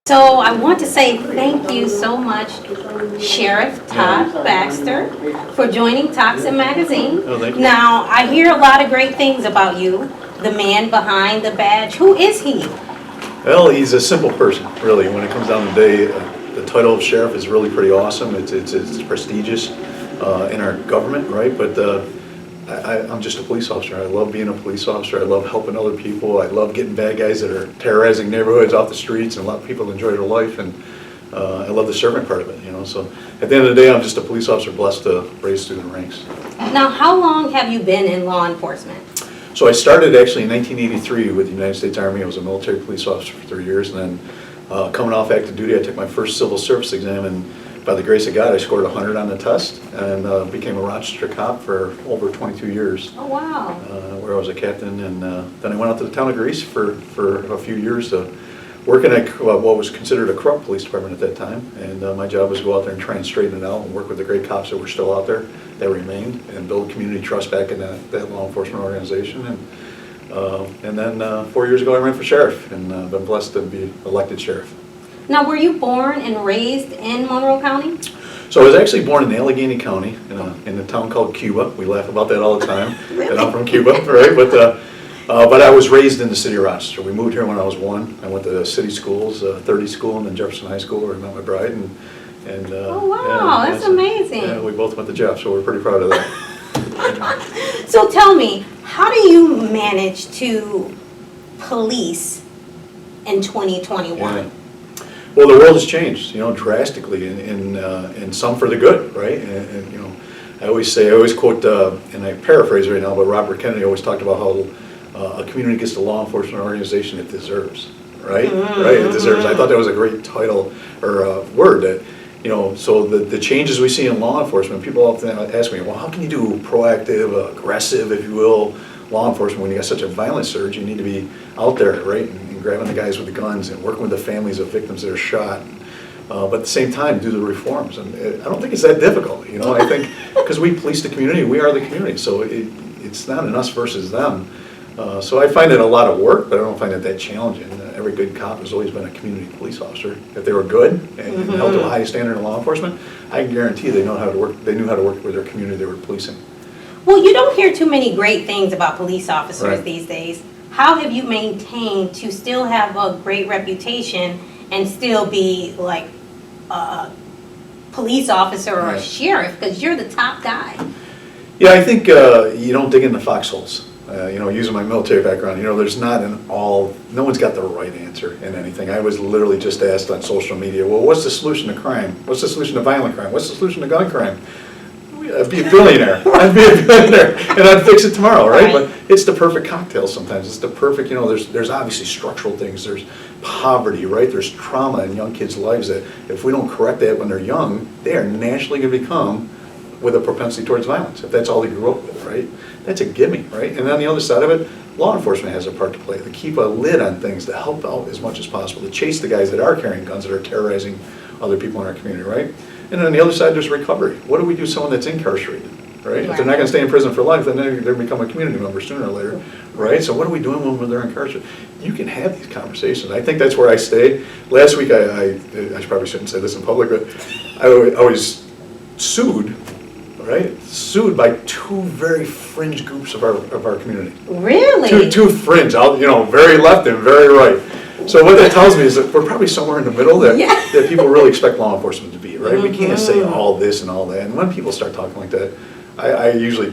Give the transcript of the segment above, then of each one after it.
So I want to say thank you so much, Sheriff Todd Baxter, for joining Tocsin Magazine. Oh, thank you. Now, I hear a lot of great things about you, the man behind the badge. Who is he? Well, he's a simple person, really. When it comes down to the day, the title of sheriff is really pretty awesome. It's prestigious in our government, right? But I'm just a police officer. I love being a police officer. I love helping other people. I love getting bad guys that are terrorizing neighborhoods off the streets, and a lot of people enjoy their life. And I love the servant part of it, you know. So at the end of the day, I'm just a police officer blessed to raise through the ranks. Now, how long have you been in law enforcement? So I started actually in 1983 with the United States Army. I was a military police officer for 3 years, and then coming off active duty, I took my first civil service exam, and by the grace of God, I scored 100 on the test, and became a Rochester cop for over 22 years. Oh, wow. Where I was a captain, and then I went out to the town of Greece for a few years to work in what was considered a corrupt police department at that time, and my job was to go out there and try and straighten it out and work with the great cops that were still out there, that remained, and build community trust back in that law enforcement organization. And then 4 years ago I ran for sheriff, and been blessed to be elected sheriff. Now, were you born and raised in Monroe County? So I was actually born in Allegheny County, in a town called Cuba. We laugh about that all the time. Really? And I'm from Cuba, right? But I was raised in the city of Rochester. We moved here when I was 1. I went to city schools, 30 school, and then Jefferson High School, where I met my bride. Oh, wow, that's amazing. Yeah, we both went to Jeff, so we're pretty proud of that. So tell me, how do you manage to police in 2021? Yeah. Well, the world has changed, you know, drastically, and some for the good, right? And you know, I always quote, and I paraphrase right now, but Robert Kennedy always talked about how a community gets the law enforcement organization it deserves, right? Mm-hmm. Right, it deserves. I thought that was a great title or word that, you know, so the changes we see in law enforcement, people often ask me, well, how can you do proactive, aggressive, if you will, law enforcement when you got such a violent surge? You need to be out there, right, and grabbing the guys with the guns and working with the families of victims that are shot. But at the same time, do the reforms. And I don't think it's that difficult, you know. I think because we police the community, we are the community, so it's not an us versus them. So I find it a lot of work, but I don't find it that challenging. Every good cop has always been a community police officer. If they were good and held to a high standard in law enforcement, I can guarantee they know how to work. They knew how to work with their community they were policing. Well, you don't hear too many great things about police officers Right. these days. How have you maintained to still have a great reputation and still be like a police officer or a Right. sheriff? Because you're the top guy. Yeah, I think you don't dig in the foxholes. You know, using my military background, you know, there's not no one's got the right answer in anything. I was literally just asked on social media, well, what's the solution to crime? What's the solution to violent crime? What's the solution to gun crime? I'd be a billionaire. I'd be a billionaire, and I'd fix it tomorrow, right? But it's the perfect cocktail sometimes. It's the perfect, you know, there's obviously structural things. There's poverty, right? There's trauma in young kids' lives that if we don't correct that when they're young, they are naturally going to become with a propensity towards violence, if that's all they grew up with, right? That's a gimme, right? And on the other side of it, law enforcement has a part to play, to keep a lid on things, to help out as much as possible, to chase the guys that are carrying guns, that are terrorizing other people in our community, right? And on the other side, there's recovery. What do we do with someone that's incarcerated, right? If they're not gonna stay in prison for life, then they're become a community member sooner or later, right? So what are we doing when they're incarcerated? You can have these conversations. I think that's where I stay. Last week, I probably shouldn't say this in public, but I was sued, right? Sued by 2 very fringe groups of our community. Really? Two fringe, you know, very left and very right. So what that tells me is that we're probably somewhere in the middle that people really expect law enforcement to be, right? We can't say all this and all that. And when people start talking like that, I usually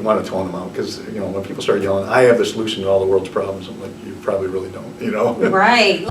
want to tone them out, because, you know, when people start yelling, I have the solution to all the world's problems, I'm like, you probably really don't, you know? Right.